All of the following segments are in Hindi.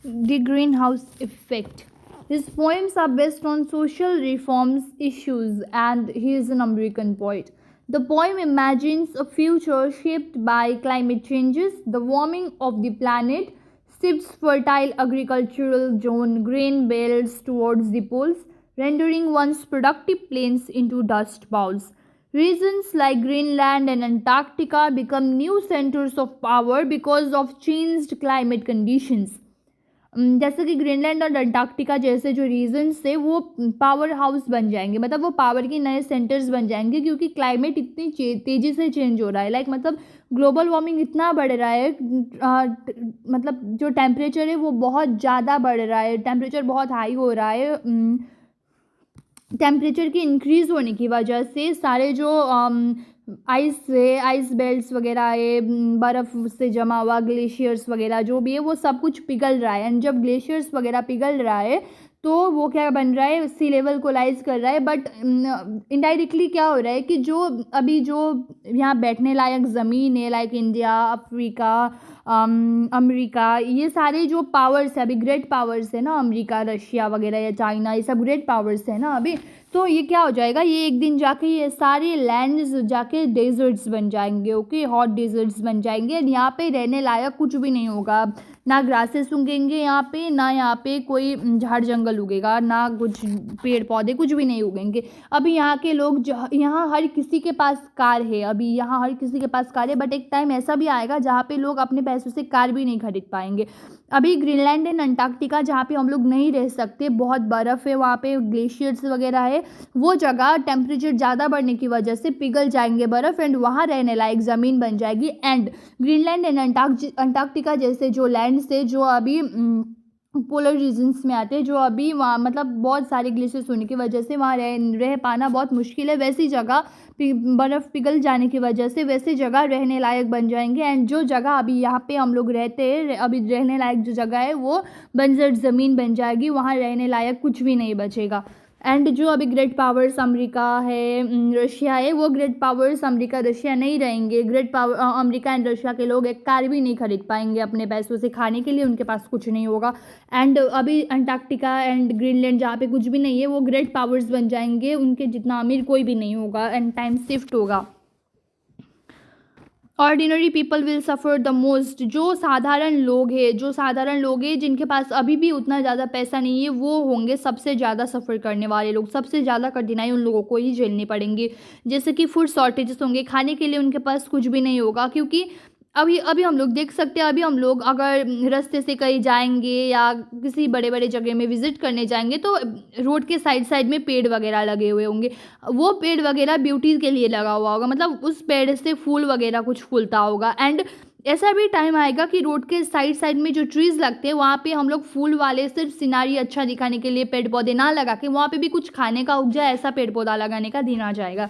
The Greenhouse Effect. His poems are based on social reforms issues, and he is an American poet. The poem imagines a future shaped by climate changes, the warming of the planet, shifts fertile agricultural zone grain belts towards the poles, rendering once productive plains into dust bowls. Regions like Greenland and Antarctica become new centers of power because of changed climate conditions. जैसे कि ग्रीनलैंड और अंटार्कटिका जैसे जो रीजन्स थे वो पावर हाउस बन जाएंगे, मतलब वो पावर के नए सेंटर्स बन जाएंगे क्योंकि क्लाइमेट इतनी तेज़ी से चेंज हो रहा है। लाइक मतलब ग्लोबल वार्मिंग इतना बढ़ रहा है, मतलब जो टेम्परेचर है वो बहुत ज़्यादा बढ़ रहा है, टेम्परेचर बहुत हाई हो रहा है। टेम्परेचर की इंक्रीज़ होने की वजह से सारे जो आइस बेल्ट्स वगैरह है, बर्फ़ से जमा हुआ ग्लेशियर्स वगैरह जो भी है वो सब कुछ पिघल रहा है। एंड जब ग्लेशियर्स वगैरह पिघल रहा है तो वो क्या बन रहा है, सी लेवल को राइज कर रहा है। बट इनडायरेक्टली क्या हो रहा है कि जो अभी जो यहाँ बैठने लायक ज़मीन है, लाइक इंडिया, अफ्रीका, अमेरिका, ये सारे जो पावर्स है अभी, ग्रेट पावर्स है ना, अमेरिका, रशिया वगैरह या चाइना, ये सब ग्रेट पावर्स है ना अभी। तो ये क्या हो जाएगा, ये एक दिन जाके ये सारे लैंड्स जाके डेजर्ट्स बन जाएंगे। ओके, हॉट डेजर्ट्स बन जाएंगे। यहाँ पे रहने लायक कुछ भी नहीं होगा, ना ग्रासेस उगेंगे यहाँ पे, ना यहाँ पे कोई झाड़ जंगल उगेगा, ना कुछ पेड़ पौधे, कुछ भी नहीं उगेंगे। अभी यहाँ के लोग यहाँ हर किसी के पास कार है, अभी यहाँ हर किसी के पास कार है, बट एक टाइम ऐसा भी आएगा जहाँ पे लोग अपने पैसों से कार भी नहीं खरीद पाएंगे। अभी ग्रीनलैंड एंड अंटार्कटिका जहाँ पे हम लोग नहीं रह सकते, बहुत बर्फ़ है वहाँ पे, ग्लेशियर्स वगैरह है, वो जगह टेम्परेचर ज़्यादा बढ़ने की वजह से पिघल जाएंगे बर्फ़ एंड वहाँ रहने लायक ज़मीन बन जाएगी। एंड ग्रीनलैंड एंड अंटार्कटिका जैसे जो लैंड से जो अभी पोलर रीजन्स में आते हैं, जो अभी वहाँ मतलब बहुत सारे ग्लेशियर्स होने की वजह से वहाँ रह पाना बहुत मुश्किल है, वैसी जगह बर्फ़ पिघल जाने की वजह से वैसी जगह रहने लायक बन जाएंगे। एंड जो जगह अभी यहाँ पे हम लोग रहते हैं, अभी रहने लायक जो जगह है वो बंजर ज़मीन बन जाएगी, वहाँ रहने लायक कुछ भी नहीं बचेगा। एंड जो अभी ग्रेट पावर्स अमेरिका है, रशिया है, वो ग्रेट पावर्स अमेरिका रशिया नहीं रहेंगे। Great power America and Russia के लोग एक कार भी नहीं खरीद पाएंगे अपने पैसों से, खाने के लिए उनके पास कुछ नहीं होगा। एंड अभी अंटार्कटिका एंड ग्रीनलैंड जहाँ पे कुछ भी नहीं है वो ग्रेट पावर्स बन जाएंगे, उनके जितना अमीर कोई भी नहीं होगा एंड टाइम शिफ्ट होगा। Ordinary people will suffer the most. जो साधारण लोग हैं जिनके पास अभी भी उतना ज़्यादा पैसा नहीं है, वो होंगे सबसे ज़्यादा सफ़र करने वाले लोग। सबसे ज़्यादा कठिनाई उन लोगों को ही झेलनी पड़ेंगी। जैसे कि फूड शॉर्टेजेस होंगे, खाने के लिए उनके पास कुछ भी नहीं होगा, क्योंकि अभी अभी हम लोग देख सकते हैं, अभी हम लोग अगर रास्ते से कहीं जाएंगे या किसी बड़े बड़े जगह में विजिट करने जाएंगे तो रोड के साइड साइड में पेड़ वगैरह लगे हुए होंगे। वो पेड़ वगैरह ब्यूटी के लिए लगा हुआ होगा, मतलब उस पेड़ से फूल वगैरह कुछ फूलता होगा। एंड ऐसा भी टाइम आएगा कि रोड के साइड साइड में जो ट्रीज़ लगते हैं वहाँ पे हम लोग फूल वाले सिर्फ सिनारी अच्छा दिखाने के लिए पेड़ पौधे ना लगा के वहाँ पे भी कुछ खाने का उग जाए, ऐसा पेड़ पौधा लगाने का दिन आ जाएगा।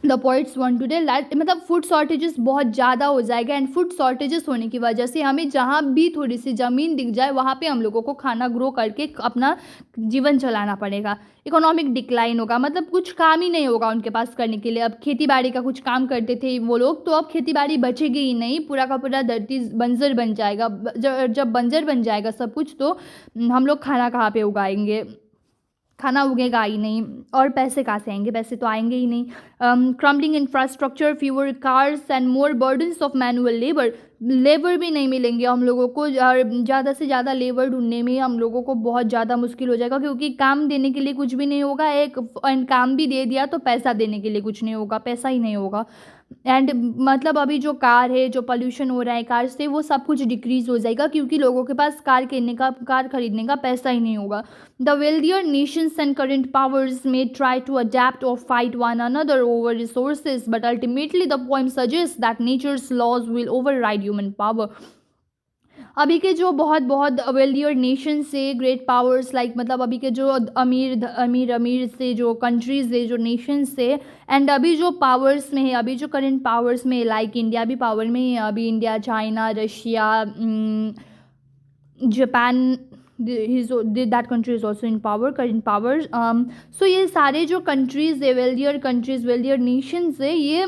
The points one today light, मतलब फूड शॉर्टेजेस बहुत ज़्यादा हो जाएगा। एंड फूड शॉर्टेजेस होने की वजह से हमें जहाँ भी थोड़ी सी ज़मीन दिख जाए वहाँ पे हम लोगों को खाना ग्रो करके अपना जीवन चलाना पड़ेगा। इकोनॉमिक डिक्लाइन होगा, मतलब कुछ काम ही नहीं होगा उनके पास करने के लिए। अब खेती बाड़ी का कुछ काम करते थे वो लोग, तो अब खेती बाड़ी बचेगी ही नहीं, पूरा का पूरा धरती बंजर बन जाएगा। जब बंजर बन जाएगा सब कुछ तो हम लोग खाना कहाँ पे उगाएंगे, खाना उगेगा ही नहीं, और पैसे कहाँ से आएंगे, पैसे तो आएंगे ही नहीं। Crumbling infrastructure, fewer cars and more burdens of manual labour भी नहीं मिलेंगे हम लोगों को, और ज़्यादा से ज़्यादा लेबर ढूंढने में हम लोगों को बहुत ज़्यादा मुश्किल हो जाएगा, क्योंकि काम देने के लिए कुछ भी नहीं होगा। एंड काम भी दे दिया तो पैसा देने के लिए कुछ नहीं होगा, पैसा ही नहीं होगा। एंड मतलब अभी जो कार है, जो पोल्यूशन हो रहा है कार से, वो सब कुछ डिक्रीज हो जाएगा, क्योंकि लोगों के पास कार खरीदने का पैसा ही नहीं होगा। The wealthier Nations and current powers may try to adapt or fight one another over resources, but ultimately the poem suggests that nature's laws will override human power. अभी के जो बहुत बहुत वेल्दियर नेशन से ग्रेट पावर्स, लाइक मतलब अभी के जो अमीर से जो कंट्रीज है, जो नेशन से, एंड अभी जो पावर्स में है, अभी जो करंट पावर्स में, लाइक इंडिया भी पावर में है अभी, India, China, Russia, Japan, that country is also in power. So ये सारे जो कंट्रीज है, वेल्दियर नेशंस है, ये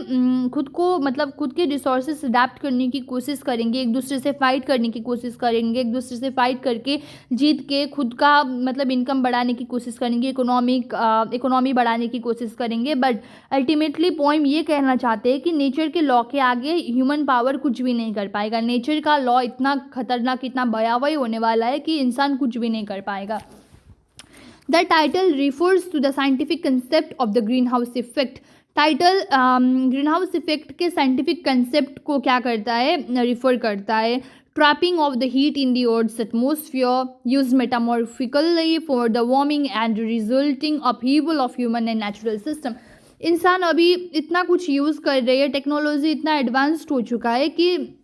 खुद को मतलब खुद के रिसोर्सेज अडेप्ट करने की कोशिश करेंगे, एक दूसरे से फाइट करने की कोशिश करेंगे, एक दूसरे से फाइट करके जीत के खुद का मतलब इनकम बढ़ाने की कोशिश करेंगे, इकोनॉमी बढ़ाने की कोशिश करेंगे। बट अल्टीमेटली पोइम ये कहना चाहते हैं कि नेचर के लॉ के आगे ह्यूमन पावर कुछ भी नहीं कर पाएगा। नेचर का लॉ इतना खतरनाक, इतना भयावह होने वाला है कि इंसान कुछ भी नहीं कर पाएगा। The title refers to the scientific concept of the green house effect. Title green house effect के साइंटिफिक कंसेप्ट को क्या करता है, रिफर करता है। Trapping of the heat in the earth's atmosphere use metamorphically for the warming and resulting upheaval of human and natural system. इंसान अभी इतना कुछ यूज़ कर रहे हैं, टेक्नोलॉजी इतना एडवांस्ड हो चुका है कि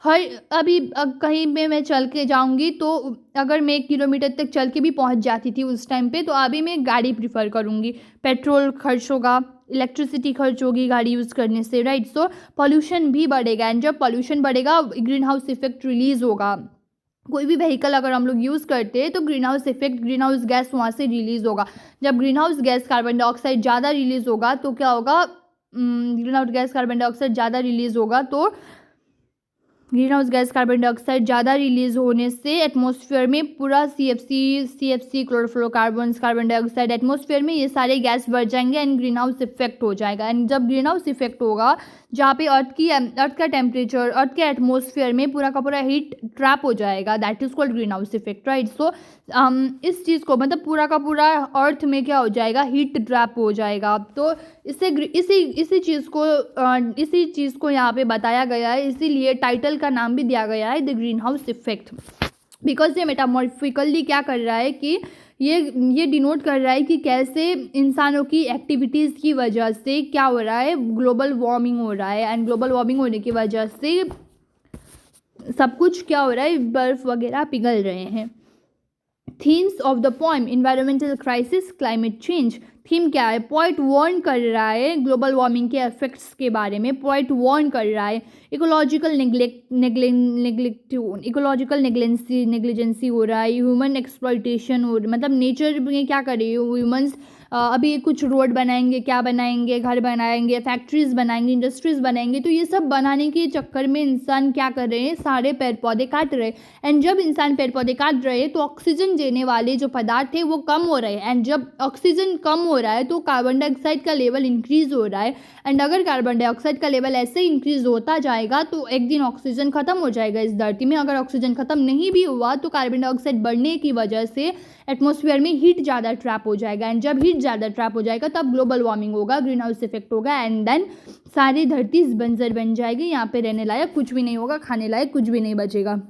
हर अभी कहीं पे मैं चल के जाऊंगी तो अगर मैं 1 किलोमीटर तक चल के भी पहुंच जाती थी उस टाइम पे, तो अभी मैं गाड़ी प्रीफर करूंगी। पेट्रोल खर्च होगा, इलेक्ट्रिसिटी खर्च होगी गाड़ी यूज़ करने से, राइट। सो पॉल्यूशन भी बढ़ेगा, एंड जब पॉल्यूशन बढ़ेगा ग्रीन हाउस इफेक्ट रिलीज़ होगा। कोई भी व्हीकल अगर हम लोग यूज़ करते हैं तो ग्रीन हाउस गैस वहाँ से रिलीज़ होगा। जब green house gas carbon dioxide ज़्यादा रिलीज़ होगा तो क्या होगा, green house gas carbon dioxide ज़्यादा रिलीज़ होगा तो green house gas carbon dioxide ज़्यादा रिलीज होने से एटमॉस्फेयर में पूरा CFC chlorofluorocarbons, carbon dioxide atmosphere में ये सारे गैस बढ़ जाएंगे एंड ग्रीन हाउस इफेक्ट हो जाएगा। एंड जब ग्रीन हाउस इफेक्ट होगा, जहाँ पे अर्थ का टेम्परेचर, अर्थ के एटमॉस्फेयर में पूरा का पूरा हीट ट्रैप हो जाएगा, that is called green house effect, right. So इस चीज़ को मतलब पूरा का पूरा अर्थ में क्या हो जाएगा, हीट ट्रैप हो जाएगा। तो इसी चीज़ को यहाँ पे बताया गया है, इसीलिए टाइटल का नाम भी दिया गया है the green house effect. Because ये मेटामॉर्फिकली क्या कर रहा है कि ये डिनोट कर रहा है कि कैसे इंसानों की एक्टिविटीज़ की वजह से क्या हो रहा है, ग्लोबल वार्मिंग हो रहा है। एंड ग्लोबल वार्मिंग होने की वजह से सब कुछ क्या हो रहा है, बर्फ़ वगैरह पिघल रहे हैं। Themes of the poem, environmental crisis, climate change. Theme क्या है, पोइट वार्न कर रहा है ग्लोबल वार्मिंग के इफेक्ट्स के बारे में। पोइट वार्न कर रहा है इकोलॉजिकल नेग्लिजेंसी हो रहा है, ह्यूमन एक्सप्लॉइटेशन हो, मतलब नेचर में क्या कर रही है ह्यूमंस, अभी कुछ रोड बनाएंगे, क्या बनाएंगे, घर बनाएंगे, फैक्ट्रीज़ बनाएंगे, इंडस्ट्रीज़ बनाएंगे, तो ये सब बनाने के चक्कर में इंसान क्या कर रहे हैं, सारे पेड़ पौधे काट रहे हैं। एंड जब इंसान पेड़ पौधे काट रहे हैं तो ऑक्सीजन देने वाले जो पदार्थ है वो कम हो रहे हैं। एंड जब ऑक्सीजन कम हो रहा है तो कार्बन डाइऑक्साइड का लेवल इंक्रीज हो रहा है। एंड अगर कार्बन डाइऑक्साइड का लेवल ऐसे इंक्रीज होता जाएगा तो एक दिन ऑक्सीजन खत्म हो जाएगा इस धरती में। अगर ऑक्सीजन खत्म नहीं भी हुआ तो कार्बन डाइऑक्साइड बढ़ने की वजह से एटमॉस्फेयर में हीट ज़्यादा ट्रैप हो जाएगा। एंड जब हीट ज़्यादा ट्रैप हो जाएगा तब ग्लोबल वार्मिंग होगा, ग्रीन हाउस इफेक्ट होगा, एंड देन सारी धरती बंजर बन जाएगी, यहाँ पे रहने लायक कुछ भी नहीं होगा, खाने लायक कुछ भी नहीं बचेगा।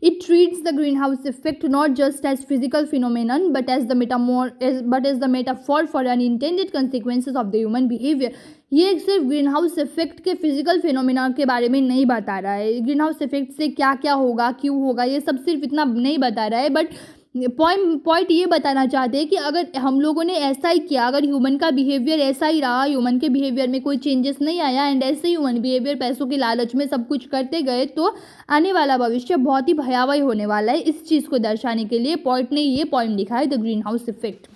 It treats the greenhouse effect not just as physical phenomenon but as the metaphor for unintended consequences of the human behavior. ये सिर्फ ग्रीन हाउस इफेक्ट के फिजिकल फिनोमेना के बारे में नहीं बता रहा है, ग्रीन हाउस इफेक्ट से क्या क्या होगा, क्यों होगा, ये सब सिर्फ इतना नहीं बता रहा है। बट पॉइंट ये बताना चाहते हैं कि अगर हम लोगों ने ऐसा ही किया, अगर ह्यूमन का बिहेवियर ऐसा ही रहा, ह्यूमन के बिहेवियर में कोई चेंजेस नहीं आया एंड ऐसे ही ह्यूमन बिहेवियर पैसों के लालच में सब कुछ करते गए तो आने वाला भविष्य बहुत ही भयावह होने वाला है। इस चीज़ को दर्शाने के लिए पॉइंट ने ये पॉइंट लिखा है the green house effect.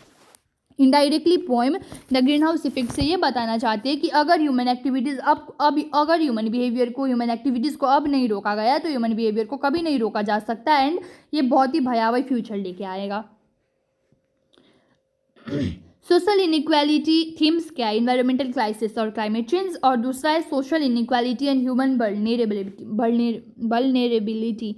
Indirectly poem the green house effect से ये बताना चाहते हैं कि अगर ह्यूमन एक्टिविटीज़ अगर ह्यूमन बिहेवियर को, ह्यूमन एक्टिविटीज़ को अब नहीं रोका गया तो ह्यूमन बिहेवियर को कभी नहीं रोका जा सकता एंड ये बहुत ही भयावह फ्यूचर लेके आएगा। सोशल इनइक्वालिटी थीम्स क्या है, इन्वायरमेंटल क्राइसिस और क्लाइमेट चेंज, और दूसरा है social inequality and human vulnerability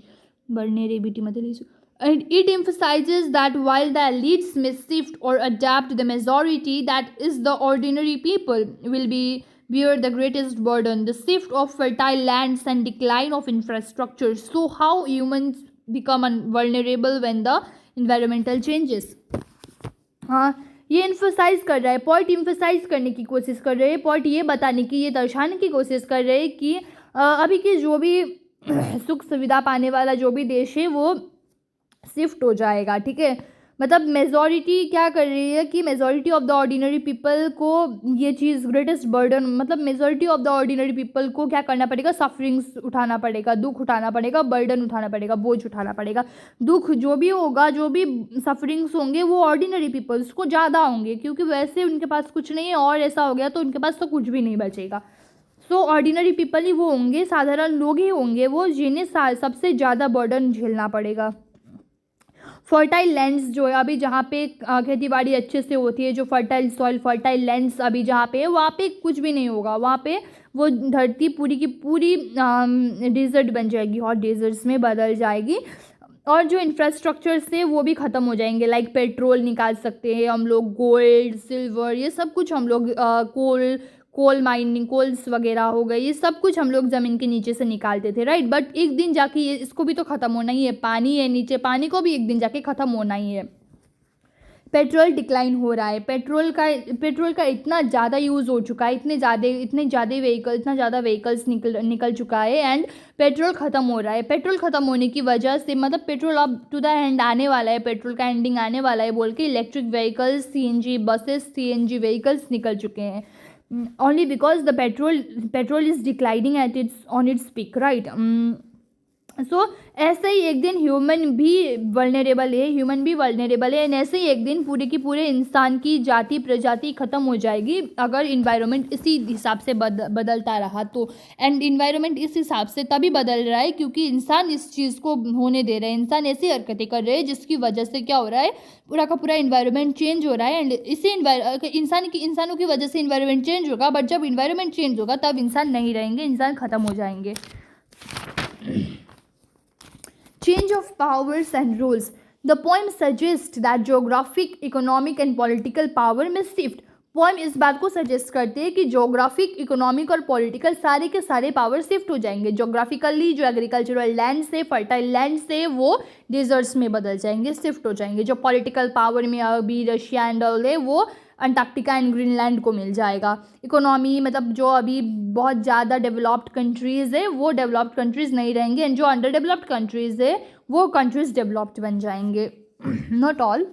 मतलब and it emphasizes that while the elites may shift or adapt, the majority, that is the ordinary people, will bear the greatest burden, the shift of fertile lands and decline of infrastructure. So how humans become vulnerable when the environmental changes. हाँ, ये इम्फोसाइज कर रहा है, पॉइंट इम्फोसाइज करने की कोशिश कर रहे हैं, पॉइंट ये बताने की, ये दर्शाने की कोशिश कर रहे हैं कि अभी के जो भी सुख सुविधा पाने वाला जो भी देश है वो शिफ्ट हो जाएगा, ठीक है। मतलब मेजॉरिटी क्या कर रही है कि majority of the ordinary people को ये चीज़ ग्रेटेस्ट बर्डन, मतलब majority of the ordinary people को क्या करना पड़ेगा, सफरिंग्स उठाना पड़ेगा, दुख उठाना पड़ेगा, बर्डन उठाना पड़ेगा, बोझ उठाना पड़ेगा। दुख जो भी होगा, जो भी सफरिंग्स होंगे वो ऑर्डिनरी पीपल्स को ज़्यादा होंगे, क्योंकि वैसे उनके पास कुछ नहीं है और ऐसा हो गया तो उनके पास तो कुछ भी नहीं बचेगा। सो ऑर्डिनरी पीपल ही वो होंगे, साधारण लोग ही होंगे वो जिन्हें सबसे ज़्यादा बर्डन झेलना पड़ेगा। फर्टाइल लैंड्स जो है अभी जहाँ पे खेती बाड़ी अच्छे से होती है, जो फर्टाइल सॉइल, फर्टाइल लैंड्स अभी जहाँ पे है, वहाँ पे कुछ भी नहीं होगा। वहाँ पे वो धरती पूरी की पूरी डेजर्ट बन जाएगी, हॉट डेजर्ट्स में बदल जाएगी। और जो इंफ्रास्ट्रक्चर से वो भी ख़त्म हो जाएंगे, लाइक पेट्रोल निकाल सकते हैं हम लोग, गोल्ड, सिल्वर, ये सब कुछ हम लोग, कोल माइनिंग, कोल्स वगैरह हो गए, ये सब कुछ हम लोग ज़मीन के नीचे से निकालते थे, राइट। बट एक दिन जाके ये इसको भी तो ख़त्म होना ही है। पानी है नीचे, पानी को भी एक दिन जाके ख़त्म होना ही है। पेट्रोल डिक्लाइन हो रहा है, पेट्रोल का इतना ज़्यादा यूज़ हो चुका है, इतने ज़्यादा व्हीकल्स निकल चुका है, एंड पेट्रोल ख़त्म हो रहा है। पेट्रोल ख़त्म होने की वजह से, मतलब पेट्रोल अब टू द एंड आने वाला है, पेट्रोल का एंडिंग आने वाला है बोल के electric vehicles, CNG buses, CNG vehicles निकल चुके हैं, only because the petrol is declining at its peak, right। सो ऐसे ही एक दिन ह्यूमन भी वल्नरेबल है, एंड ऐसे ही एक दिन पूरे की पूरे इंसान की जाति प्रजाति ख़त्म हो जाएगी अगर इन्वायरमेंट इसी हिसाब से बदलता रहा तो। एंड इन्वायरमेंट इस हिसाब से तभी बदल रहा है क्योंकि इंसान इस चीज़ को होने दे रहे हैं, इंसान ऐसी हरकतें कर रहे हैं जिसकी वजह से क्या हो रहा है, पूरा का पूरा इन्वायरमेंट चेंज हो रहा है। एंड इसी इंसानों की वजह से इन्वायरमेंट चेंज होगा, बट जब इन्वायरमेंट चेंज होगा तब इंसान नहीं रहेंगे, इंसान ख़त्म हो जाएंगे। Change of powers and rules. The poem suggests that geographic, economic and political power may shift. Poem इस बात को सजेस्ट करते हैं कि जोग्राफिक, इकोनॉमिक और पॉलिटिकल सारे के सारे पावर शिफ्ट हो जाएंगे। जोग्राफिकली जो एग्रीकल्चरल लैंड से, फर्टाइल लैंड से, वो डिजर्ट्स में बदल जाएंगे, शिफ्ट हो जाएंगे। जो पॉलिटिकल पावर में अभी रशिया एंड ऑल है वो अंटार्कटिका एंड ग्रीनलैंड को मिल जाएगा। इकोनॉमी मतलब जो अभी बहुत ज़्यादा डेवलप्ड कंट्रीज़ है वो डेवलप्ड कंट्रीज़ नहीं रहेंगे, एंड जो अंडर डेवलप्ड कंट्रीज़ है वो कंट्रीज़ डेवलप्ड बन जाएंगे। Not all.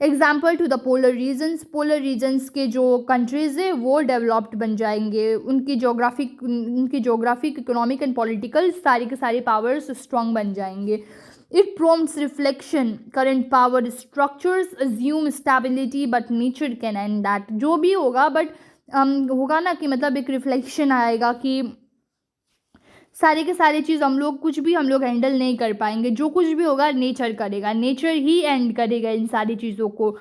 Example to the polar regions के जो कंट्रीज़ है वो डेवलप्ड बन जाएंगे, उनकी जोग्राफिक, इकोनॉमिक एंड पॉलिटिकल सारे के सारे पावर्स स्ट्रॉन्ग बन जाएंगे। It prompts reflection. Current power structures assume stability, but nature can end that. जो भी होगा बट होगा ना कि मतलब एक रिफ्लेक्शन आएगा कि सारे के सारे चीज़ हम लोग हैंडल नहीं कर पाएंगे। जो कुछ भी होगा नेचर करेगा, नेचर ही एंड करेगा इन सारी चीज़ों को।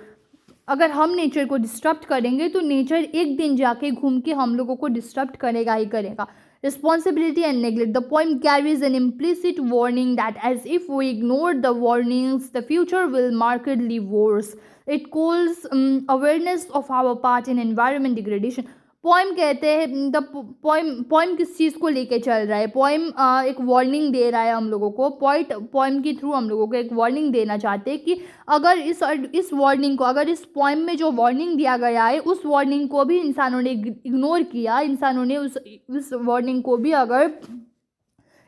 अगर हम नेचर को डिस्टर्ब करेंगे तो नेचर एक दिन जाके घूम के हम लोगों को डिस्टर्ब करेगा ही करेगा। Responsibility and neglect. The poem carries an implicit warning that as if we ignore the warnings, the future will markedly worse. It calls awareness of our part in environment degradation. Poem कहते हैं द पोएम किस चीज़ को लेके चल रहा है, पोएम एक वार्निंग दे रहा है हम लोगों को। पोएम के थ्रू हम लोगों को एक वार्निंग देना चाहते हैं कि अगर इस वार्निंग को, अगर इस पोएम में जो वार्निंग दिया गया है उस वार्निंग को भी इंसानों ने इग्नोर किया, इंसानों ने उस वार्निंग को भी अगर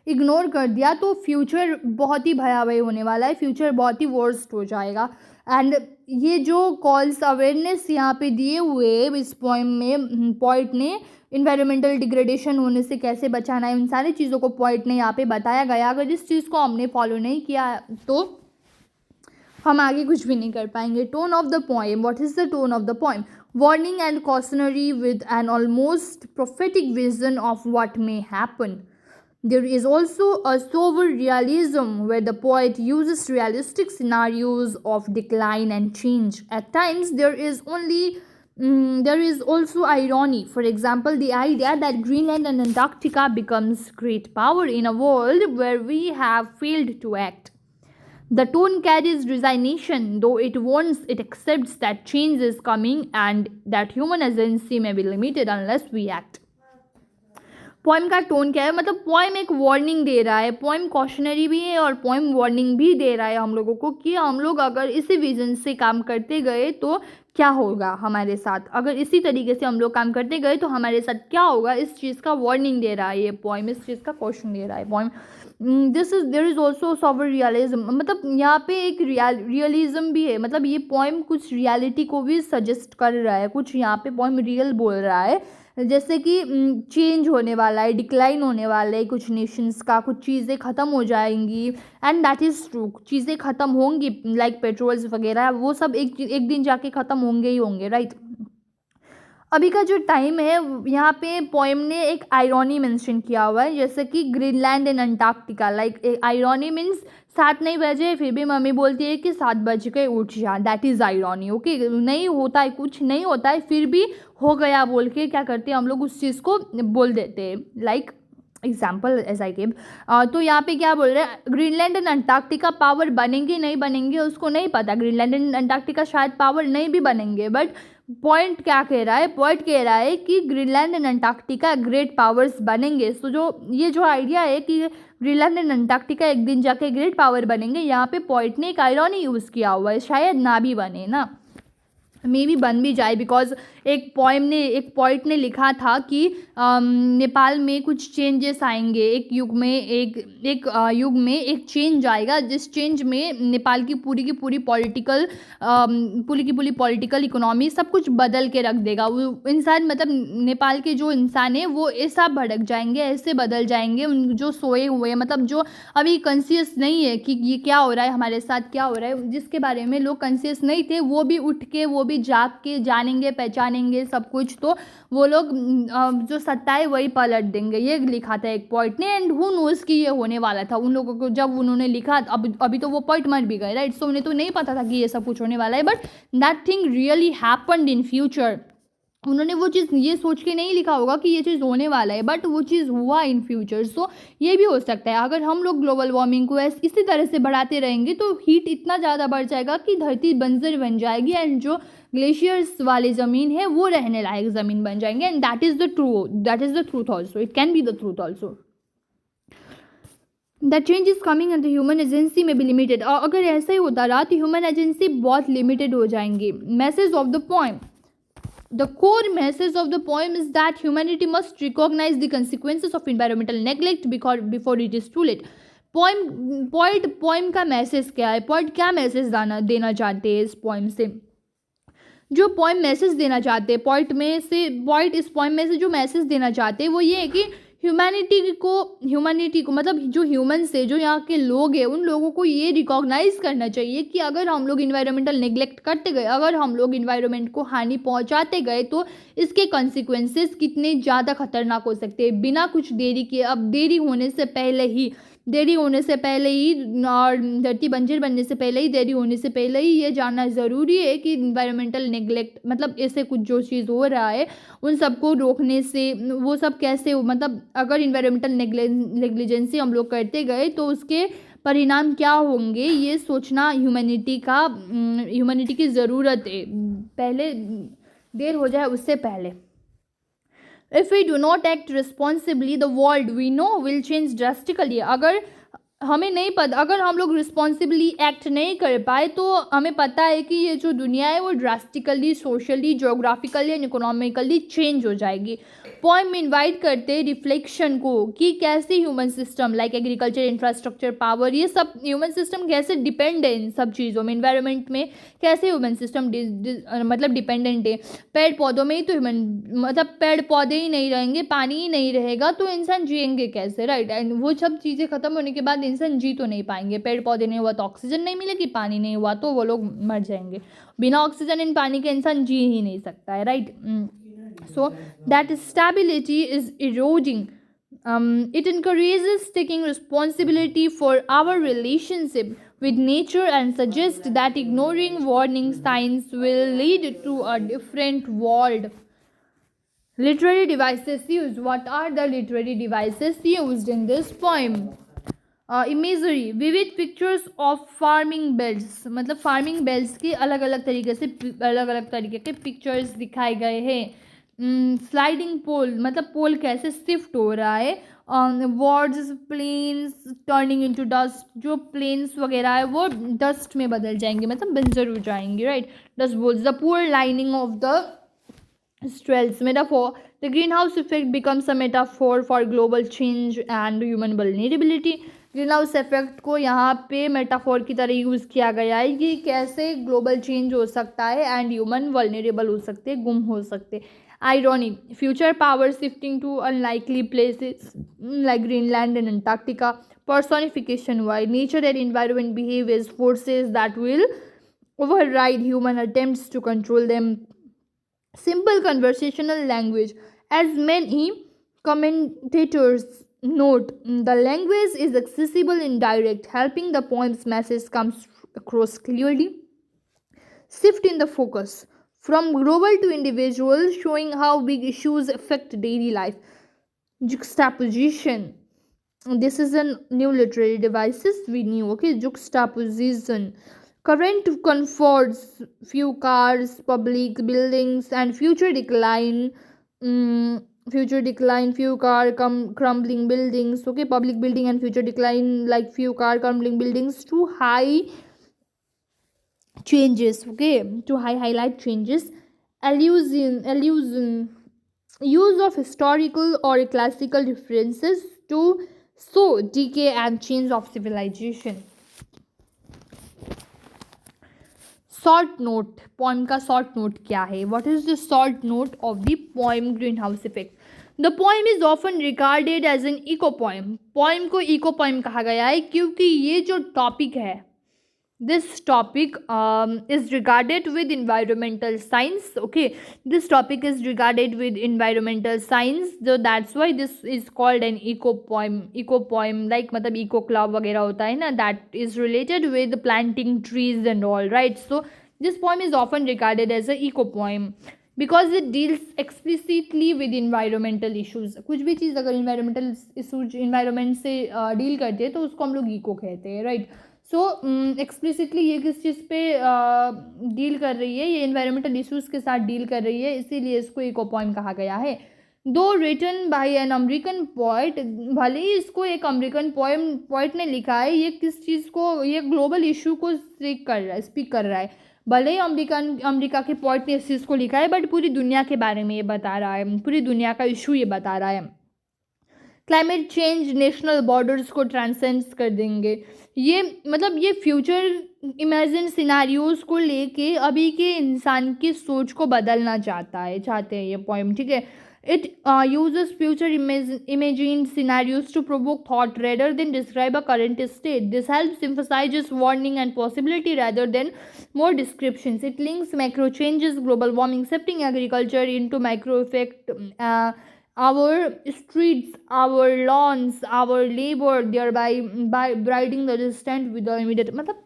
इग्नोर कर दिया तो फ्यूचर बहुत ही भयावह होने वाला है, फ्यूचर बहुत ही वर्स्ट हो जाएगा। एंड ये जो कॉल्स अवेयरनेस यहाँ पे दिए हुए इस पोएम में पोइट ने, इन्वायरमेंटल डिग्रेडेशन होने से कैसे बचाना है, उन सारी चीज़ों को पोइट ने यहाँ पे बताया गया। अगर इस चीज़ को हमने फॉलो नहीं किया तो हम आगे कुछ भी नहीं कर पाएंगे। Tone of the poem. What is the tone of the poem? Warning and cautionary with an almost prophetic vision of what may happen. There is also a sober realism where the poet uses realistic scenarios of decline and change. At times, there is also irony. For example, the idea that Greenland and Antarctica becomes great power in a world where we have failed to act. The tone carries resignation, though it warns, it accepts that change is coming and that human agency may be limited unless we act. Poem का टोन क्या है? मतलब पोएम एक वार्निंग दे रहा है, पोएम कॉशनरी भी है और पोएम वार्निंग भी दे रहा है हम लोगों को कि हम लोग अगर इसी विजन से काम करते गए तो क्या होगा हमारे साथ, अगर इसी तरीके से हम लोग काम करते गए तो हमारे साथ क्या होगा, इस चीज़ का वार्निंग दे रहा है ये पोइम, इस चीज़ का क्वेश्चन दे रहा है poem. This is there is also sour realism, मतलब यहाँ पे एक रियलिज्म भी है, मतलब ये पोइम कुछ रियलिटी को भी सजेस्ट कर रहा है, कुछ यहाँ पे पोइम रियल बोल रहा है, जैसे कि चेंज होने वाला है, डिक्लाइन होने वाला है कुछ नेशंस का, कुछ चीज़ें ख़त्म हो जाएंगी, एंड दैट इज़ ट्रू, चीज़ें ख़त्म होंगी लाइक पेट्रोल्स वगैरह, वो सब एक दिन जाके ख़त्म होंगे ही होंगे, राइट। अभी का जो टाइम है यहाँ पे पोएम ने एक आयरनी मेंशन किया हुआ है, जैसे कि Greenland and Antarctica, like irony means 7 नहीं बजे फिर भी मम्मी बोलती है कि 7 बज के उठ जा, दैट इज़ आयरनी, ओके। नहीं होता है, कुछ नहीं होता है, फिर भी हो गया बोल के क्या करते हैं हम लोग, उस चीज़ को बोल देते हैं, like example as I give. तो यहाँ पे क्या बोल रहे हैं, ग्रीनलैंड एंड अंटार्कटिका पावर बनेंगे नहीं बनेंगे उसको नहीं पता, ग्रीनलैंड एंड अंटार्कटिका शायद पावर नहीं भी बनेंगे, बट पॉइंट क्या कह रहा है, पॉइंट कह रहा है कि Greenland and Antarctica great powers बनेंगे। सो जो आइडिया है कि ग्रीनलैंड एंड अंटार्कटिका एक दिन जाके ग्रेट पावर बनेंगे, यहाँ पे पॉइंट ने एक आयरनी यूज़ किया हुआ है, शायद ना भी बने ना, मे बी बन भी जाए, बिकॉज एक पॉइंट ने लिखा था कि नेपाल में कुछ चेंजेस आएंगे, एक युग में एक चेंज आएगा, जिस चेंज में नेपाल की पूरी पॉलिटिकल पॉलिटिकल इकोनॉमी सब कुछ बदल के रख देगा। वो इंसान, मतलब नेपाल के जो इंसान है वो ऐसा भड़क जाएंगे, ऐसे बदल जाएंगे, उन जो सोए हुए, मतलब जो अभी कॉन्शियस नहीं है कि ये क्या हो रहा है हमारे साथ, क्या हो रहा है, जिसके बारे में लोग कॉन्शियस नहीं थे, वो भी उठ के, वो भी जाग के जानेंगे, पहचानेंगे सब कुछ, तो वो लोग जो सत्ता है वही पलट देंगे, ये लिखा था एक पॉइंट ने। एंड हु नोज कि ये होने वाला था उन लोगों को, जब उन्होंने लिखा, अभी तो वो पॉइंट मर भी गए, राइट। सो उन्हें तो नहीं पता था कि ये सब कुछ होने वाला है, but that thing really happened in future. उन्होंने वो चीज़ ये सोच के नहीं लिखा होगा कि ये चीज़ होने वाला है, बट वो चीज़ हुआ इन फ्यूचर। सो ये भी हो सकता है, अगर हम लोग ग्लोबल वार्मिंग को इसी तरह से बढ़ाते रहेंगे तो हीट इतना ज़्यादा बढ़ जाएगा कि धरती बंजर बन जाएगी, एंड जो ग्लेशियर्स वाली ज़मीन है वो रहने लायक ज़मीन बन जाएंगे, and that is the truth also, it can be the truth also. The change is coming and the human agency में भी लिमिटेड, और अगर ऐसा ही होता रहा तो ह्यूमन एजेंसी बहुत लिमिटेड हो जाएंगी। Message of the poem, the core message of the poem is that humanity must recognize the consequences of environmental neglect before it is too late. Poem का मैसेज क्या है, पोइट क्या मैसेज देना चाहते हैं इस पोइम से, जो पोइम मैसेज देना चाहते हैं पोइट इस पोइम में से जो मैसेज देना चाहते हैं वो ये है कि ह्यूमैनिटी को मतलब जो ह्यूमन्स है, जो यहाँ के लोग हैं, उन लोगों को ये रिकॉग्नाइज करना चाहिए कि अगर हम लोग इन्वायरमेंटल नेग्लेक्ट करते गए, अगर हम लोग इन्वायरमेंट को हानि पहुँचाते गए तो इसके कॉन्सिक्वेंसेस कितने ज़्यादा खतरनाक हो सकते हैं, बिना कुछ देरी के। अब देरी होने से पहले ही और धरती बंजर बनने से पहले ही, देरी होने से पहले ही ये जानना ज़रूरी है कि इन्वायरमेंटल नेग्लेक्ट, मतलब ऐसे कुछ जो चीज़ हो रहा है उन सबको रोकने से वो सब कैसे, मतलब अगर इन्वायरमेंटल नेग्लिजेंसी हम लोग करते गए तो उसके परिणाम क्या होंगे, ये सोचना ह्यूमैनिटी की ज़रूरत है, पहले देर हो जाए उससे पहले। If we do not act responsibly, the world we know will change drastically. अगर हमें नहीं पता, अगर हम लोग रिस्पॉन्सिबली एक्ट नहीं कर पाए तो हमें पता है कि ये जो दुनिया है वो drastically, socially, geographically and economically change हो जाएगी। पोएम इनवाइट करते रिफ्लेक्शन को कि कैसे human system like agriculture, infrastructure, power, ये सब ह्यूमन सिस्टम कैसे डिपेंड है इन सब चीज़ों में, इन्वायरमेंट में कैसे ह्यूमन सिस्टम मतलब डिपेंडेंट है। पेड़ पौधों में ही तो मतलब पेड़ पौधे ही नहीं रहेंगे, पानी ही नहीं रहेगा तो इंसान जिएंगे कैसे, राइट। एंड वो सब चीज़ें खत्म होने के बाद इंसान जी तो नहीं पाएंगे, पेड़ पौधे नहीं हुआ तो ऑक्सीजन नहीं मिलेगी, पानी नहीं हुआ तो वो लोग मर जाएंगे, बिना ऑक्सीजन एंड पानी के इंसान जी ही नहीं सकता है, right. So that stability is eroding. It encourages taking responsibility for our relationship with nature and suggests that ignoring warning signs will lead to a different world. Literary devices used. What are the literary devices used in this poem? Imagery, विविध पिक्चर्स ऑफ फार्मिंग बेल्ट्स, मतलब फार्मिंग बेल्ट्स की अलग अलग तरीके के पिक्चर्स दिखाए गए हैं। स्लाइडिंग पोल, मतलब पोल कैसे शिफ्ट हो रहा है, words, plains turning into dust, जो प्लेन्स वगैरह है वो डस्ट में बदल जाएंगे, मतलब बंजर हो जाएंगे, right. Dust bowls the poor lining of the Strells metaphor. The greenhouse effect becomes a metaphor for global change and human vulnerability. Green house effect को यहाँ पे मेटाफोर की तरह यूज़ किया गया है कि कैसे ग्लोबल चेंज हो सकता है एंड ह्यूमन वल्नरेबल हो सकते, गुम हो सकते. Irony, future power shifting to unlikely places like Greenland and Antarctica. Personification, why nature and environment behave as forces that will override human attempts to control them. Simple conversational language. As many commentators note, the language is accessible and direct, helping the poem's message comes across clearly. Shift in the focus from global to individual, showing how big issues affect daily life. Juxtaposition. This is a new literary devices we knew. Okay, juxtaposition. Current comforts, few cars, public buildings, and future decline. Future decline, few car crumbling buildings. Okay, public building and future decline, like few car crumbling buildings. To high changes. Okay, to high highlight changes. Allusion. Use of historical or classical references to show decay and change of civilization. Short note, poem का शॉर्ट नोट क्या है? What is the short note of the poem green house effect? The poem is often regarded as an eco poem. Poem को इको पोएम कहा गया है क्योंकि ये जो टॉपिक है, this topic is regarded with environmental science. Okay, this topic is regarded with environmental science, so that's why this is called an eco poem. Eco poem, like मतलब eco club वगैरह होता है ना, that is related with planting trees and all, right? So this poem is often regarded as a eco poem because it deals explicitly with environmental issues. कुछ भी चीज़ अगर environmental issues, environment से deal करते हैं तो उसको हम लोग eco कहते हैं, right? सो एक्सप्लिसिटली ये किस चीज़ पे डील कर रही है, ये इन्वायरमेंटल इश्यूज़ के साथ डील कर रही है, इसीलिए इसको इको पोएम कहा गया है. Though written by an American poet, भले ही इसको एक अमेरिकन पोइट ने लिखा है, ये किस चीज़ को, ये ग्लोबल इशू को स्पीक कर रहा है. भले ही अमेरिका के पोइट ने इस चीज़ को लिखा है, बट पूरी दुनिया के बारे में ये बता रहा है, पूरी दुनिया का इशू ये बता रहा है. क्लाइमेट चेंज नेशनल बॉर्डर्स को ट्रांसेंड्स कर देंगे. ये मतलब ये फ्यूचर इमेजिन सिनारियोज को लेके अभी के इंसान की सोच को बदलना चाहते हैं ये पोएम, ठीक है. It uses future imagine scenarios to provoke thought rather than describe a current state. This helps emphasizes warning and possibility rather than more descriptions. It links macro changes, global warming, shifting agriculture into micro effect, our streets, our lawns, our labor, thereby by briding the distant with the immediate. मतलब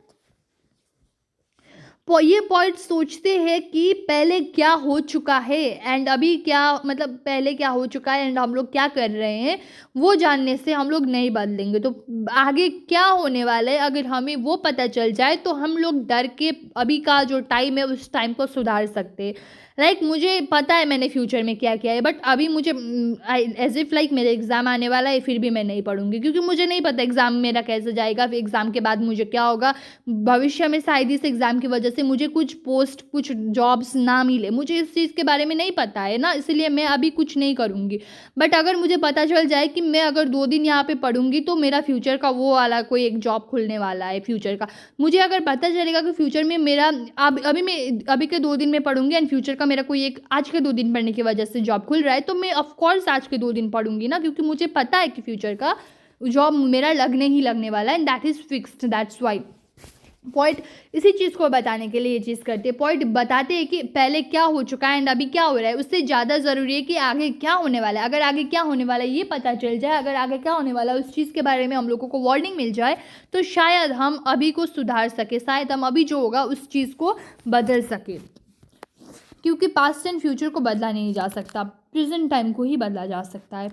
ये पॉइंट सोचते हैं कि पहले क्या हो चुका है एंड अभी क्या, मतलब पहले क्या हो चुका है एंड हम लोग क्या कर रहे हैं, वो जानने से हम लोग नहीं बदलेंगे. तो आगे क्या होने वाला है अगर हमें वो पता चल जाए तो हम लोग डर के अभी का जो टाइम है उस टाइम को सुधार सकते हैं. लाइक मुझे पता है मैंने फ्यूचर में क्या किया है, बट अभी मुझे एज इफ़ लाइक मेरा एग्ज़ाम आने वाला है, फिर भी मैं नहीं पढ़ूंगी क्योंकि मुझे नहीं पता एग्ज़ाम मेरा कैसे जाएगा, फिर एग्ज़ाम के बाद मुझे क्या होगा. भविष्य में शायद इस एग्ज़ाम की वजह से मुझे कुछ पोस्ट, कुछ जॉब्स ना मिले, मुझे इस चीज़ के बारे में नहीं पता है ना, इसलिए मैं अभी कुछ नहीं करूँगी. बट अगर मुझे पता चल जाए कि मैं अगर 2 दिन यहाँ पे पढ़ूंगी तो मेरा फ्यूचर का वो वाला कोई एक जॉब खुलने वाला है फ्यूचर का, मुझे अगर पता चलेगा कि फ्यूचर में मेरा अभी के 2 दिन में पढ़ूंगी एंड फ्यूचर का मेरा कोई एक आज के 2 दिन पढ़ने की वजह से जॉब खुल रहा है, तो मैं ऑफकोर्स आज के 2 दिन पढ़ूंगी ना, क्योंकि मुझे पता है कि फ्यूचर का जॉब मेरा लगने ही लगने वाला है and that is fixed. That's why point इसी चीज़ को बताने के लिए ये चीज़ करते हैं. पॉइंट बताते हैं कि पहले क्या हो चुका है एंड अभी क्या हो रहा है, उससे ज़्यादा ज़रूरी है कि आगे क्या होने वाला है. अगर आगे क्या होने वाला है ये पता चल जाए, अगर आगे क्या होने वाला है उस चीज़ के बारे में हम लोगों को वार्निंग मिल जाए, तो शायद हम अभी को सुधार सके, शायद हम अभी जो होगा उस चीज़ को बदल सके. क्योंकि पास्ट एंड फ्यूचर को बदला नहीं जा सकता, प्रेजेंट टाइम को ही बदला जा सकता है.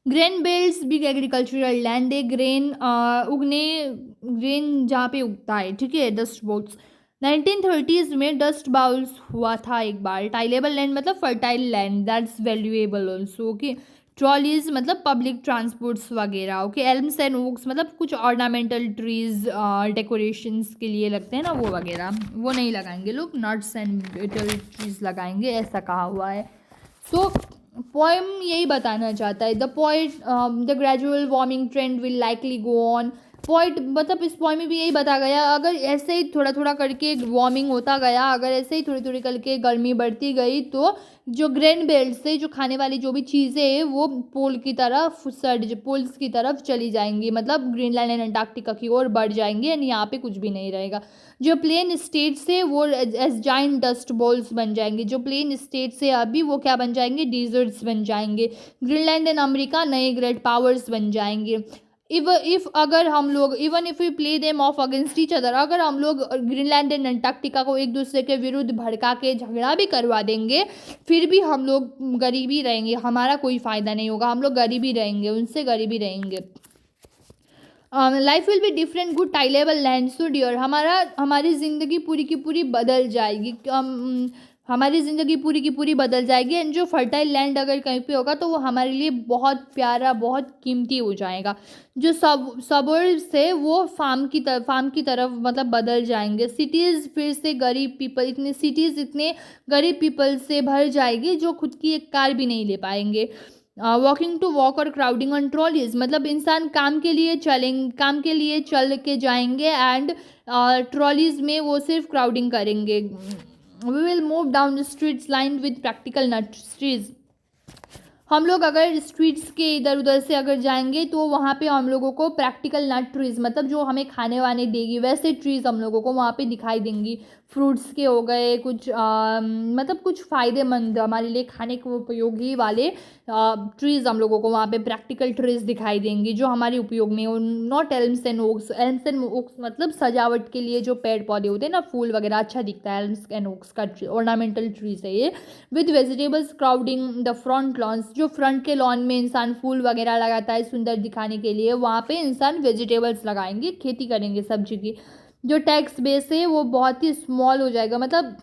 Grain belts big agricultural land है, ग्रेन जहाँ पे उगता है, ठीक है. डस्ट बोल्ट्स 1930s में डस्ट बाउल्स हुआ था एक बार. टाइलेबल लैंड मतलब fertile land that's valuable also. Okay, trolleys मतलब पब्लिक ट्रांसपोर्ट्स वगैरह। ओके, एल्म्स एंड ओक्स मतलब कुछ ऑर्नामेंटल ट्रीज डेकोरेशंस के लिए लगते हैं ना, वो वगैरह वो नहीं लगाएंगे लोग, नट्स एंड बिटर ट्रीज लगाएंगे, ऐसा कहा हुआ है। सो पोएम यही बताना चाहता है, the poet the gradual warming trend will likely go on. Point मतलब इस पॉइंट में भी यही बताया गया, अगर ऐसे ही थोड़ा थोड़ा करके वार्मिंग होता गया, अगर ऐसे ही थोड़ी थोड़ी करके गर्मी बढ़ती गई, तो जो ग्रेन बेल्ट से जो खाने वाली जो भी चीज़ें हैं वो पोल्स की तरफ चली जाएंगी, मतलब ग्रीनलैंड एंड अंटार्कटिका की ओर बढ़ जाएंगे, एंड यहाँ पे कुछ भी नहीं रहेगा। जो प्लेन स्टेट्स है वो एज जाइंट डस्ट बॉल्स बन जाएंगे, जो प्लेन स्टेट्स है अभी वो क्या बन जाएंगे, डिजर्ट्स बन जाएंगे। ग्रीनलैंड एंड अमेरिका नए ग्रेट पावर्स बन जाएंगे। इफ अगर हम लोग even if you play them of against each other, अगर हम लोग ग्रीनलैंड एंड अंटार्कटिका को एक दूसरे के विरुद्ध भड़का के झगड़ा भी करवा देंगे, फिर भी हम लोग गरीबी रहेंगे, हमारा कोई फ़ायदा नहीं होगा, हम लोग गरीबी रहेंगे, उनसे गरीबी रहेंगे। Life will be different good tillable land so dear, हमारी ज़िंदगी पूरी की पूरी बदल जाएगी। हमारी ज़िंदगी पूरी की पूरी बदल जाएगी, एंड जो फर्टाइल लैंड अगर कहीं पे होगा तो वो हमारे लिए बहुत प्यारा, बहुत कीमती हो जाएगा। जो सबर्ब्स है वो फार्म की तरफ मतलब बदल जाएंगे। सिटीज़ फिर से गरीब पीपल, इतने गरीब पीपल से भर जाएगी जो खुद की एक कार भी नहीं ले पाएंगे। वॉकिंग टू वॉक और क्राउडिंग ऑन ट्रॉलीज मतलब इंसान काम के लिए चल के जाएंगे, एंड ट्रॉलीज में वो सिर्फ क्राउडिंग करेंगे। We will move down streets lined with practical nut trees, हम लोग अगर स्ट्रीट्स के इधर उधर से अगर जाएंगे तो वहाँ पे हम लोगों को प्रैक्टिकल नट ट्रीज मतलब जो हमें खाने वाने देगी वैसे ट्रीज हम लोगों को वहाँ पे दिखाई देंगी। फ्रूट्स के हो गए कुछ मतलब कुछ फ़ायदेमंद हमारे लिए खाने को उपयोगी वाले ट्रीज़ हम लोगों को वहाँ पे प्रैक्टिकल ट्रीज दिखाई देंगी जो हमारे उपयोग में। Not elms and oaks, elms and oaks मतलब सजावट के लिए जो पेड़ पौधे होते हैं ना, फूल वगैरह अच्छा दिखता है, एल्म्स एंड ओक्स का ऑर्नामेंटल ट्रीज है ये। With vegetables crowding the front lawns, जो फ्रंट के लॉन में इंसान फूल वगैरह लगाता है सुंदर दिखाने के लिए, वहाँ पे इंसान वेजिटेबल्स लगाएंगे, खेती करेंगे सब्जी की। जो टैक्स बेस है वो बहुत ही स्मॉल हो जाएगा, मतलब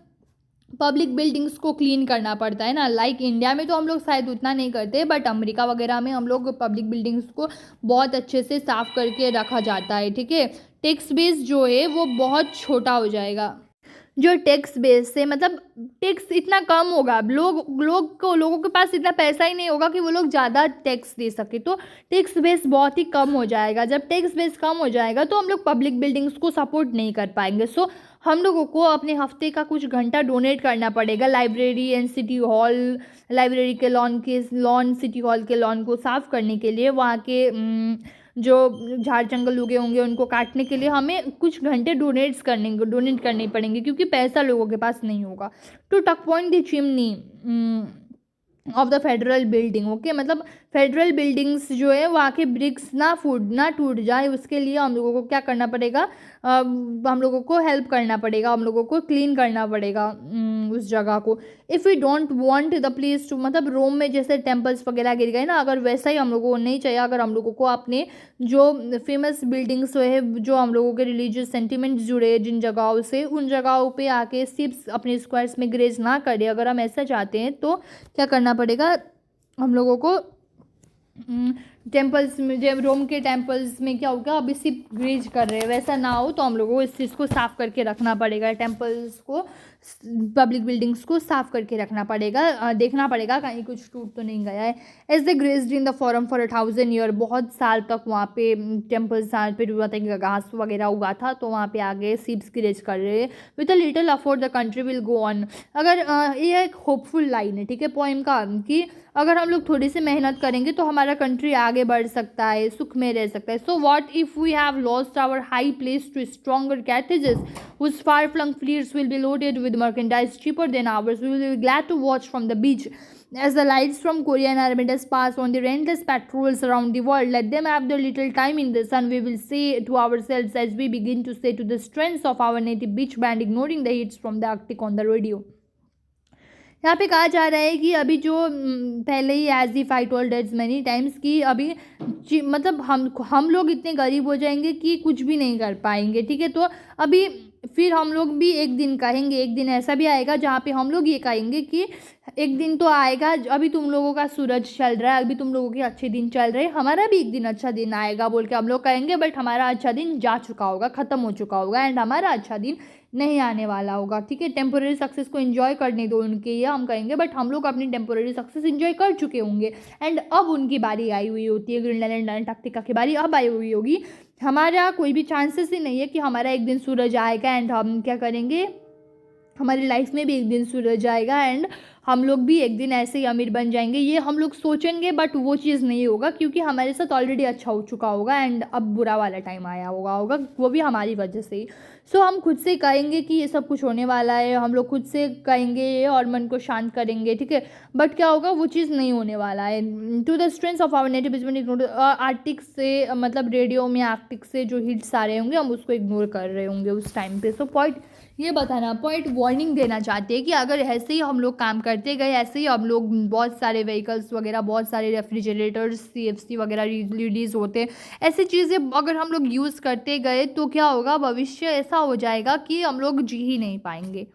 पब्लिक बिल्डिंग्स को क्लीन करना पड़ता है ना, लाइक इंडिया में तो हम लोग शायद उतना नहीं करते, बट अमेरिका वगैरह में हम लोग पब्लिक बिल्डिंग्स को बहुत अच्छे से साफ करके रखा जाता है, ठीक है। टैक्स बेस जो है वो बहुत छोटा हो जाएगा। जो टैक्स बेस से मतलब टैक्स इतना कम होगा, लोगों के पास इतना पैसा ही नहीं होगा कि वो लोग ज़्यादा टैक्स दे सके, तो टैक्स बेस बहुत ही कम हो जाएगा। जब टैक्स बेस कम हो जाएगा तो हम लोग पब्लिक बिल्डिंग्स को सपोर्ट नहीं कर पाएंगे। सो हम लोगों को अपने हफ्ते का कुछ घंटा डोनेट करना पड़ेगा library and city hall, library के लॉन सिटी हॉल के लॉन को साफ़ करने के लिए, वहाँ के जो झाड़ जंगल उगे होंगे उनको काटने के लिए हमें कुछ घंटे डोनेट करने पड़ेंगे, क्योंकि पैसा लोगों के पास नहीं होगा। टू टक point the chimney of the federal building, okay मतलब फेडरल बिल्डिंग्स जो है वहाँ के ब्रिक्स ना टूट जाए, उसके लिए हम लोगों को क्या करना पड़ेगा, हम लोगों को हेल्प करना पड़ेगा, हम लोगों को क्लीन करना पड़ेगा उस जगह को। If we don't want the place to, मतलब रोम में जैसे टेम्पल्स वगैरह गिर गए ना, अगर वैसा ही हम लोगों को नहीं चाहिए, अगर हम लोगों को अपने जो फेमस बिल्डिंग्स है जो हम लोगों के रिलीजियस सेंटिमेंट्स जुड़े जिन जगहों से, उन जगहों पे आके सिर्फ अपने स्क्वायर्स में ग्रेज ना करे, अगर हम ऐसा चाहते हैं तो क्या करना पड़ेगा हम लोगों को। टेम्पल्स में जब रोम के टेम्पल्स में क्या होगा, अभी सिर्फ ग्रीज कर रहे हैं, वैसा ना हो तो हम लोगों को इस चीज़ को साफ़ करके रखना पड़ेगा, टेम्पल्स को पब्लिक बिल्डिंग्स को साफ़ करके रखना पड़ेगा, देखना पड़ेगा कहीं कुछ टूट तो नहीं गया है। As the grazed in the forum for 1000 year, बहुत साल तक वहाँ पे टेम्पल्स पे हुआ था, घास वगैरह उगा था, तो वहाँ पे आगे सीप्स ग्रेज कर रहे हैं। With a little afford the country will go on, अगर ये एक होपफुल लाइन है, ठीक है, पोएम का, कि अगर हम लोग थोड़ी सी मेहनत करेंगे तो हमारा कंट्री आगे बढ़ सकता है, सुख में रह सकता है। So what if we have lost our high place to stronger Carthages whose far-flung fleets will be loaded with merchandise cheaper than ours. We will be glad to watch from the beach as the lights from Korean armadas pass on the endless patrols around the world. Let them have their little time in the sun, we will say to ourselves as we begin to say to the strengths of our native beach band, ignoring the hits from the Arctic on the radio. यहाँ पे कहा जा रहा है कि अभी जो पहले ही as if I told that's many times कि अभी मतलब हम लोग इतने गरीब हो जाएंगे कि कुछ भी नहीं कर पाएंगे, ठीक है। तो अभी फिर हम लोग भी एक दिन कहेंगे, एक दिन ऐसा भी आएगा जहाँ पे हम लोग ये कहेंगे कि एक दिन तो आएगा, अभी तुम लोगों का सूरज चल रहा है, अभी तुम लोगों के अच्छे दिन चल रहे हैं, हमारा भी एक दिन अच्छा दिन आएगा बोल के हम लोग कहेंगे। बट हमारा अच्छा दिन जा चुका होगा, ख़त्म हो चुका होगा, एंड हमारा अच्छा दिन नहीं आने वाला होगा। ठीक है, टेम्पोररी सक्सेस को एंजॉय करने दो उनके, ये हम कहेंगे। बट हम लोग अपनी टेम्पोररी सक्सेस एंजॉय कर चुके होंगे, एंड अब उनकी बारी आई हुई होती है, ग्रीनलैंड एंड अंटार्कटिका की बारी अब आई हुई होगी। हमारा कोई भी चांसेस ही नहीं है कि हमारा एक दिन सूरज आएगा एंड हम क्या करेंगे, हमारी लाइफ में भी एक दिन सूरज आएगा एंड हम लोग भी एक दिन ऐसे ही अमीर बन जाएंगे, ये हम लोग सोचेंगे। बट वो चीज़ नहीं होगा, क्योंकि हमारे साथ ऑलरेडी अच्छा हो चुका होगा एंड अब बुरा वाला टाइम आया होगा वो भी हमारी वजह से ही। सो हम खुद से कहेंगे कि ये सब कुछ होने वाला है, हम लोग खुद से कहेंगे ये और मन को शांत करेंगे। ठीक है, बट क्या होगा, वो चीज़ नहीं होने वाला है। To the strength of our native is arctic से, मतलब रेडियो में आर्टिक से जो हिट्स आ रहे होंगे हम उसको इग्नोर कर रहे होंगे उस टाइम पे। सो पॉइंट ये बताना, पॉइंट वार्निंग देना चाहते हैं कि अगर ऐसे ही हम लोग काम करते गए, ऐसे ही हम लोग बहुत सारे व्हीकल्स वगैरह, बहुत सारे रेफ्रिजरेटर्स CFC वगैरह रिलीज़ होते, ऐसी चीज़ें अगर हम लोग यूज़ करते गए तो क्या होगा, भविष्य ऐसा हो जाएगा कि हम लोग जी ही नहीं पाएंगे।